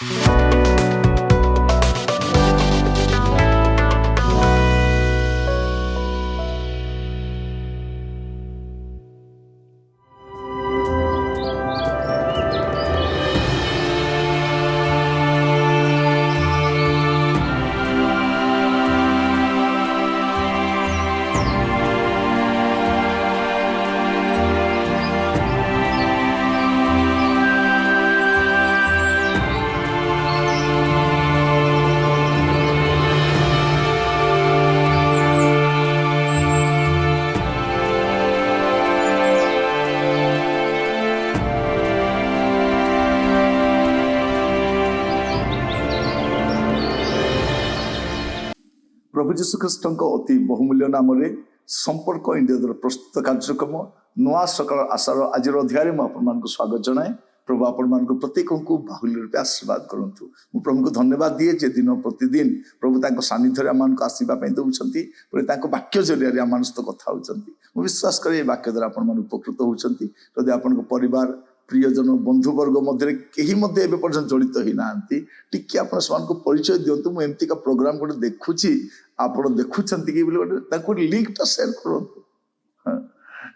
प्रभु जीशु ख्रीस्ट अति बहुमूल्य नाम संपर्क इंडिया प्रस्तुत कार्यक्रम नुआ सकाल आशार आज अध्याय मुझे स्वागत जनाए। प्रभु आपण प्रत्येक को बाहुल्य रूपे आशीर्वाद करूँ। मु प्रभु को धन्यवाद दिए जे दिन प्रतिदिन प्रभु सानिध्य आम आसवाई दौरान वाक्य जरिया आम सहित कथा होती। विश्वास करे वाक्य द्वारा आप उपकृत होती। जदि आप परिवार प्रियजन बंधुवर्ग मध्य कहीं पर्यटन जड़ित ही ना टी आप परिचय दिंतु। मुझे एमती का प्रोग्राम गोटे देखुची आप देखुं कि लिंकटा सेयर करूँ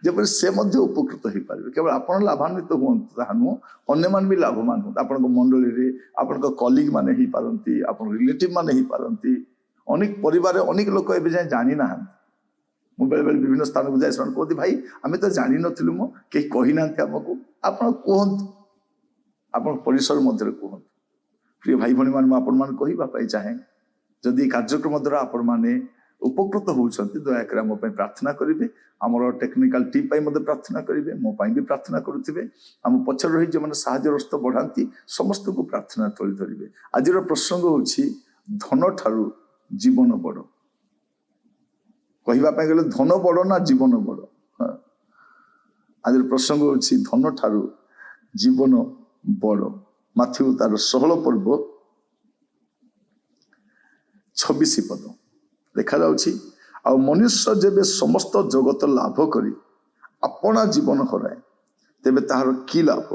जब से उपकृत हो पारे। केवल आप लाभान्वित हूँ नुह अन्य मान भी लाभवान हूँ। आप मंडली आप कलिग मैंने ही पारती आप रिलेटिव मैंने ही पारती। अनेक परिवार अनेक लोक ए जाए जानी ना मु बेले बेले विभिन्न स्थान को जाए कहते भाई आम तो जानी नु मो कहीं कही ना आमको आप कहतु आप परिसर मध्य कहतु। प्रिय भाई भाई मैंने आपण कहवाई चाहे जदि कार्यक्रम द्वारा आपण मैंने उपकृत होती दयाकर आम प्रार्थना करेंगे। आमर टेक्निकल टीम प्रार्थना करेंगे मो भी प्रार्थना करुवे। आम पचर रही जो मैंने साहस्त बढ़ाती समस्त को प्रार्थना तोली धरवे। आज प्रसंग हूँ धन ठारू जीवन बड़। कहवाई गले धन बड़ ना जीवन बड़। हाँ आज प्रसंग हूँ धन ठारू जीवन बड़। माथ्यू तार 16 पर्व 26 पद देखा जाउछि आ मनुष्य जेबे समस्त जगत लाभ करी अपना जीवन हराए तेबे ताहार की लाभ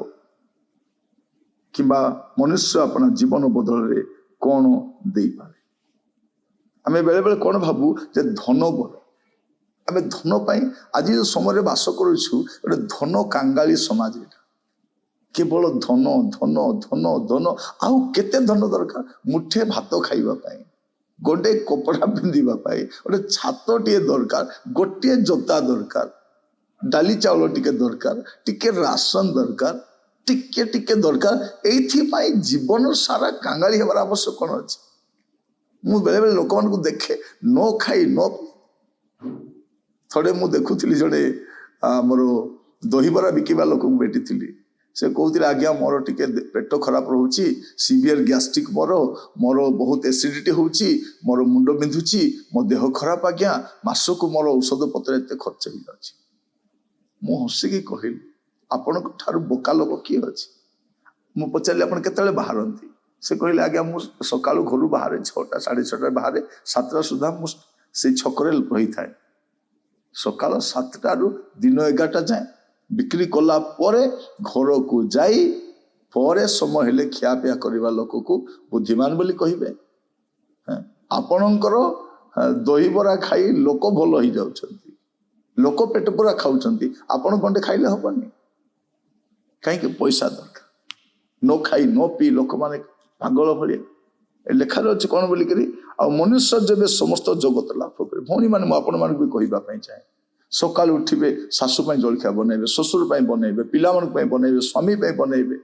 किंबा मनुष्य अपना जीवन बदल रे कौन दे पारे। आमे बेले बेले कौन भाबू जे धन बड़। आमे धन पाई आज जो समय बास करूछु गोटे धन कांगाली समाज एटा। केवल धन धन धन धन आउ केते धन दरकार मुठे भात खाइबा पाई गोटे कपड़ा पिंधिबा पाई गोटे छात टे दरकार गोटे जोता दरकार डाली चाउल टिके दरकार टिके राशन दरकार टिके टिके दरकार। एथि जीवन सारा कांगाली हेबार आवश्यक कौन अछि। मु बेले बेले लोक मानकु देखे न खाई न थोड़े मु देखुली जड़े मोर दहीबरा बिकिबा लोक भेटी थी। से कहते आज्ञा मोर टिके पेट खराब रोची सीवियर गैस्ट्रिक मोर बहुत एसिडिटी होची मोर मुंड बिंधुची मो देह खराब आज्ञा मासक मोर औषध पत्र एत खर्च हो जाए। मु हसिकी कहली आपण बोका लोक किए अच्छी। मु पचारि आप केतले बाहरती से कहले आज्ञा मु सकाळु घर बाहर 6टा 6:30 बाहर 7टा सुधा से छकरे रही थाए। सकाळ 7टा रु दिन 11टा जाए बिक्री कला परे घर को जाई परे समय हेले खियापिया करवा लोक को बुद्धिमान बोली कहिबे। आपणकर दहीबरा खाई लोक भल हो जाउछंती लोक पेट पूरा खाउछंती आपण गंडे खाइले हबनी कहीं पैसा दरकार न खाई न पी लोक माने पागल भलिया लेखा रही कौन बोलिकी आ मनुष्य जेबे समस्त जगत लाभ करे। भौणी मैंने आपण मान भी कहवाई चाहे सकाल उठे शाशु जलखिया बनइबे शशुर बनइबे पिला बनइबे स्वामी बनइबे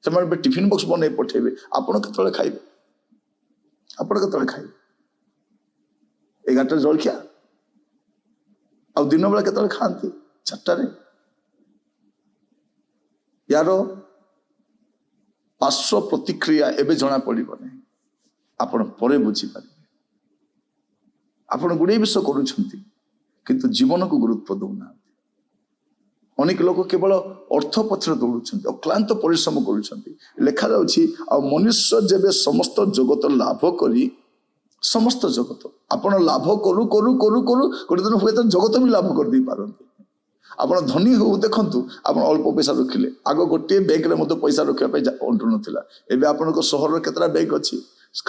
से टिफिन बॉक्स बनई पठेबे आपण केतले खाइबे आपण केतले खाइबे 11टा जलखिया आ दिन बेला केतले खाती 4टारे। यार पार्श्व प्रतिक्रिया एबे जना पड़िबो नहीं आपण परे बुझी पारे। आपण गुड़े विषय करूछंती किंतु जीवन को गुरुत्व दौना। अनेक लोग केवल अर्थ पछरे दौड़ुछंती अक्लांत परिश्रम करूछंती। लेखा जाउछि आ मनुष्य जेबे समस्त जगत लाभ करी समस्त जगत आपण लाभ करू करू करू करू गोटे दिन हुए तो जगत भी लाभ कर दी पारंती। ଆପଣ ଧନୀ ହଉ ଦେଖନ୍ତୁ ଆପଣ ଅଳ୍ପ ପଇସା ରଖିଲେ ଆଗ ଗୋଟିଏ ବ୍ୟାଙ୍କରେ ମଧ୍ୟ ପଇସା ରଖିବା ପାଇଁ ଅଣ୍ଟୁ ନଥିଲା ଏବେ ଆପଣଙ୍କ ସହରରେ କେତେଟା ବ୍ୟାଙ୍କ ଅଛି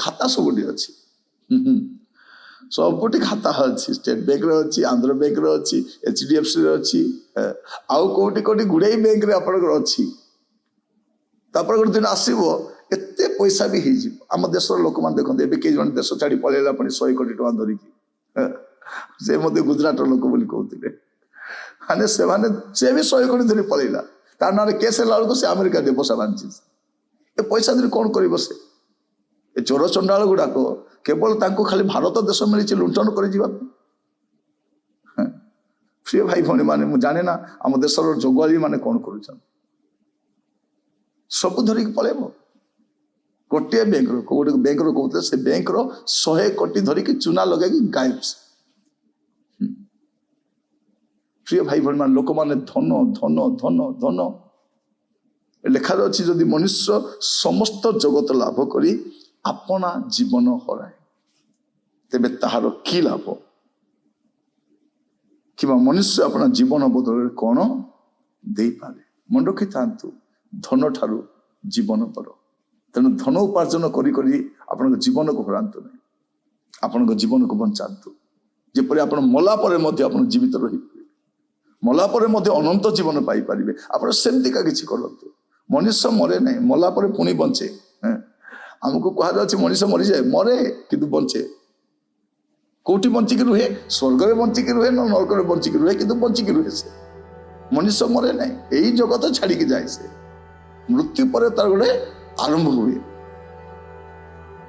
ଖାତା ସବୁଠି ଅଛି ସବୁଠି ଖାତା ଅଛି ଷ୍ଟେଟ ବ୍ୟାଙ୍କରେ ଅଛି ଆନ୍ଧ୍ର ବ୍ୟାଙ୍କରେ ଅଛି HDFCରେ ଅଛି ଆଉ କୋଉଠି କୋଉଠି ଗୁଡ଼ାଇ ବ୍ୟାଙ୍କରେ ଆପଣଙ୍କର ଅଛି ତାପରେ ଗୋଟେ ଦିନ ଆସିବ ଏତେ ପଇସା ବି ହେଇଯିବ ଆମ ଦେଶର ଲୋକମାନେ ଦେଖନ୍ତୁ ଏବେ କେହି ଜଣେ ଦେଶ ଛାଡ଼ି ପଳେଇଲା ପୁଣି 100 କୋଟି ଟଙ୍କା ଧରିକି ସେ ମଧ୍ୟ ଗୁଜରାଟର ଲୋକ ବୋଲି କହୁଥିଲେ ମାନେ ସେମାନେ ସେ ବି 100 କୋଟି ଧରି ପଳେଇଲା ତା ନାଁରେ କେସ୍ ହେଲା ବେଳକୁ ସେ ଆମେରିକା ବସା ବାନ୍ଧିଛି ଏ ପଇସା ଧରି କ'ଣ କରିବ ସେ ଏ ଚୋର ଚଣ୍ଡାଳ ଗୁଡାକ କେବଳ ତାଙ୍କୁ ଖାଲି ଭାରତ ଦେଶ ମିଳିଛି ଲୁଣ୍ଠନ କରି ଯିବା ପ୍ରିୟ ଭାଇ ଭଉଣୀ ମାନେ ମୁଁ ଜାଣେ ନା ଆମ ଦେଶର ଜଗୁଆଳି ମାନେ କ'ଣ କରୁଛନ୍ତି ସବୁ ଧରିକି ପଳେଇବ ଗୋଟିଏ ବ୍ୟାଙ୍କର ଗୋଟେ ବ୍ୟାଙ୍କର କହୁଥିଲେ ସେ ବ୍ୟାଙ୍କର 100 କୋଟି ଧରିକି ଚୁନା ଲଗାଇକି ଗାୟବ ପ୍ରିୟ ଭାଇ ଭଉଣୀ ମାନେ ଲୋକମାନେ ଧନ ଧନ ଧନ ଧନ ଲେଖାରେ ଅଛି ଯଦି ମନୁଷ୍ୟ ସମସ୍ତ ଜଗତ ଲାଭ କରି ଆପଣା ଜୀବନ ହରାଏ ତେବେ ତାହାର କି ଲାଭ କିମ୍ବା ମନୁଷ୍ୟ ଆପଣା ଜୀବନ ବଦଳରେ କ'ଣ ଦେଇପାରେ ମନେ ରଖିଥାନ୍ତୁ ଧନ ଠାରୁ ଜୀବନ ବଡ଼ ତେଣୁ ଧନ ଉପାର୍ଜନ କରି କରି ଆପଣଙ୍କ ଜୀବନକୁ ହରାନ୍ତୁ ନାହିଁ ଆପଣଙ୍କ ଜୀବନକୁ ବଞ୍ଚାନ୍ତୁ ଯେପରି ଆପଣ ମଲା ପରେ ମଧ୍ୟ ଆପଣ ଜୀବିତ ରହିପାରିବେ ମଲା ପରେ ମଧ୍ୟ ଅନନ୍ତ ଜୀବନ ପାଇପାରିବେ ଆପଣ ସେମିତିକା କିଛି କରନ୍ତୁ ମନୁଷ୍ୟ ମରେ ନାହିଁ ମଲା ପରେ ପୁଣି ବଞ୍ଚେ ଆମକୁ କୁହାଯାଉଛି ମଣିଷ ମରିଯାଏ ମରେ କିନ୍ତୁ ବଞ୍ଚେ କୋଉଠି ବଞ୍ଚିକି ରୁହେ ସ୍ୱର୍ଗରେ ବଞ୍ଚିକି ରୁହେ ନା ନରକରେ ବଞ୍ଚିକି ରୁହେ କିନ୍ତୁ ବଞ୍ଚିକି ରୁହେ ସେ ମଣିଷ ମରେ ନାହିଁ ଏଇ ଜଗତ ଛାଡ଼ିକି ଯାଏ ସେ ମୃତ୍ୟୁ ପରେ ତାର ଗୋଟେ ଆରମ୍ଭ ହୁଏ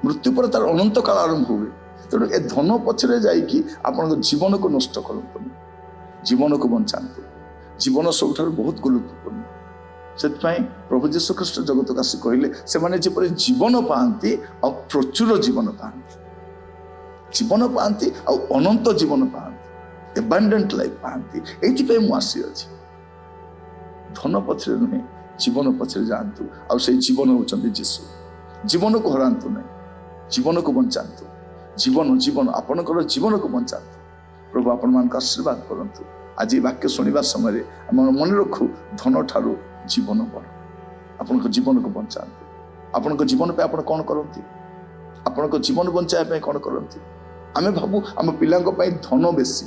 ମୃତ୍ୟୁ ପରେ ତାର ଅନନ୍ତ କାଳ ଆରମ୍ଭ ହୁଏ ତେଣୁ ଏ ଧନ ପଛରେ ଯାଇକି ଆପଣଙ୍କ ଜୀବନକୁ ନଷ୍ଟ କରନ୍ତୁନି ଜୀବନକୁ ବଞ୍ଚାନ୍ତୁ ଜୀବନ ସବୁଠାରୁ ବହୁତ ଗୁରୁତ୍ୱପୂର୍ଣ୍ଣ ସେଥିପାଇଁ ପ୍ରଭୁ ଯୀଶୁ ଖ୍ରୀଷ୍ଟ ଜଗତକୁ ଆସି କହିଲେ ସେମାନେ ଯେପରି ଜୀବନ ପାଆନ୍ତି ଆଉ ପ୍ରଚୁର ଜୀବନ ପାଆନ୍ତି ଆଉ ଅନନ୍ତ ଜୀବନ ପାଆନ୍ତି ଏବାଣ୍ଡେଣ୍ଟ ଲାଇଫ ପାଆନ୍ତି ଏଇଥିପାଇଁ ମୁଁ ଆସିଅଛି ଧନ ପଛରେ ନୁହେଁ ଜୀବନ ପଛରେ ଯାଆନ୍ତୁ ଆଉ ସେଇ ଜୀବନ ହେଉଛନ୍ତି ଯୀଶୁ ଜୀବନକୁ ହରାନ୍ତୁ ନାହିଁ ଜୀବନକୁ ବଞ୍ଚାନ୍ତୁ ଜୀବନ ଆପଣଙ୍କର ଜୀବନକୁ ବଞ୍ଚାନ୍ତୁ ପ୍ରଭୁ ଆପଣମାନଙ୍କୁ ଆଶୀର୍ବାଦ କରନ୍ତୁ ଆଜି ବାକ୍ୟ ଶୁଣିବା ସମୟରେ ଆମେ ମନେ ରଖୁ ଧନ ଠାରୁ ଜୀବନ ବଡ଼ ଆପଣଙ୍କ ଜୀବନକୁ ବଞ୍ଚାନ୍ତୁ ଆପଣଙ୍କ ଜୀବନ ପାଇଁ ଆପଣ କ'ଣ କରନ୍ତି ଆପଣଙ୍କ ଜୀବନ ବଞ୍ଚାଇବା ପାଇଁ କ'ଣ କରନ୍ତି ଆମେ ଭାବୁ ଆମ ପିଲାଙ୍କ ପାଇଁ ଧନ ବେଶୀ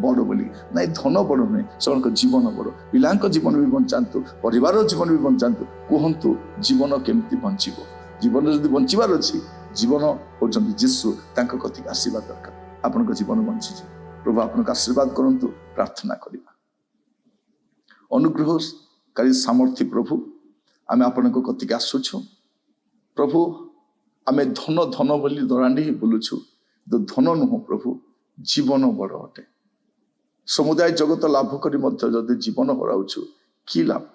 ବଡ଼ ବୋଲି ନାଇଁ ଧନ ବଡ଼ ନୁହେଁ ସେମାନଙ୍କ ଜୀବନ ବଡ଼ ପିଲାଙ୍କ ଜୀବନ ବି ବଞ୍ଚାନ୍ତୁ ପରିବାରର ଜୀବନ ବି ବଞ୍ଚାନ୍ତୁ କୁହନ୍ତୁ ଜୀବନ କେମିତି ବଞ୍ଚିବ ଜୀବନ ଯଦି ବଞ୍ଚିବାର ଅଛି ଜୀବନ ହେଉଛନ୍ତି ଯୀଶୁ ତାଙ୍କ କତିକି ଆସିବା ଦରକାର ଆପଣଙ୍କ ଜୀବନ ବଞ୍ଚିଯିବ ପ୍ରଭୁ ଆପଣଙ୍କୁ ଆଶୀର୍ବାଦ କରନ୍ତୁ ପ୍ରାର୍ଥନା କରିବା ଅନୁଗ୍ରହକାରୀ ସାମର୍ଥ୍ୟ ପ୍ରଭୁ ଆମେ ଆପଣଙ୍କ କତିକି ଆସୁଛୁ ପ୍ରଭୁ ଆମେ ଧନ ଧନ ବୋଲି ଦରାଣ୍ଡି ବୁଲୁଛୁ ଧନ ନୁହଁ ପ୍ରଭୁ ଜୀବନ ବଡ଼ ଅଟେ ସମୁଦାୟ ଜଗତ ଲାଭ କରି ମଧ୍ୟ ଯଦି ଜୀବନ ହରାଉଛୁ କି ଲାଭ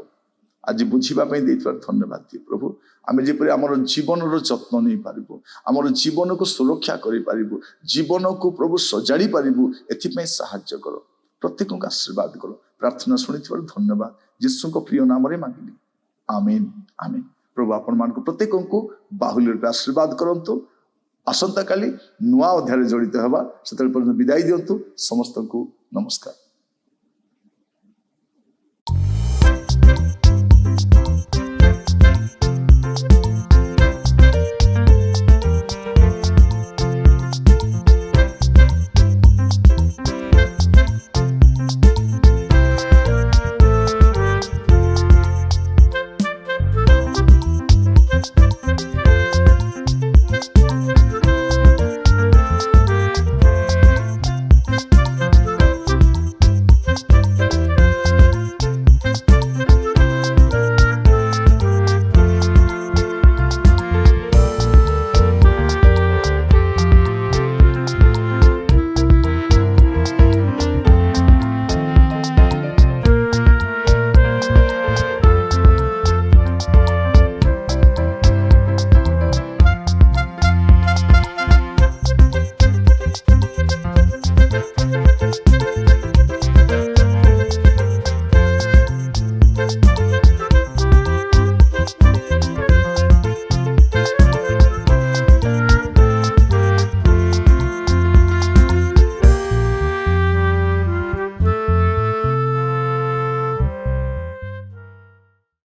ଆଜି ବୁଝିବା ପାଇଁ ଦେଇଥିବାର ଧନ୍ୟବାଦ ଦିଏ ପ୍ରଭୁ ଆମେ ଯେପରି ଆମର ଜୀବନର ଯତ୍ନ ନେଇପାରିବୁ ଆମର ଜୀବନକୁ ସୁରକ୍ଷା କରିପାରିବୁ ଜୀବନକୁ ପ୍ରଭୁ ସଜାଡ଼ି ପାରିବୁ ଏଥିପାଇଁ ସାହାଯ୍ୟ କର ପ୍ରତ୍ୟେକଙ୍କୁ ଆଶୀର୍ବାଦ କର ପ୍ରାର୍ଥନା ଶୁଣିଥିବାର ଧନ୍ୟବାଦ ଯୀଶୁଙ୍କ ପ୍ରିୟ ନାମରେ ମାଗିଲି ଆମେନ୍ ଆମେନ୍ ପ୍ରଭୁ ଆପଣମାନଙ୍କୁ ପ୍ରତ୍ୟେକଙ୍କୁ ବାହୁଲ୍ୟ ରୂପେ ଆଶୀର୍ବାଦ କରନ୍ତୁ ଆସନ୍ତା କାଲି ନୂଆ ଅଧ୍ୟାୟରେ ଜଡ଼ିତ ହେବା ସେତେବେଳେ ପର୍ଯ୍ୟନ୍ତ ବିଦାୟ ଦିଅନ୍ତୁ ସମସ୍ତଙ୍କୁ ନମସ୍କାର।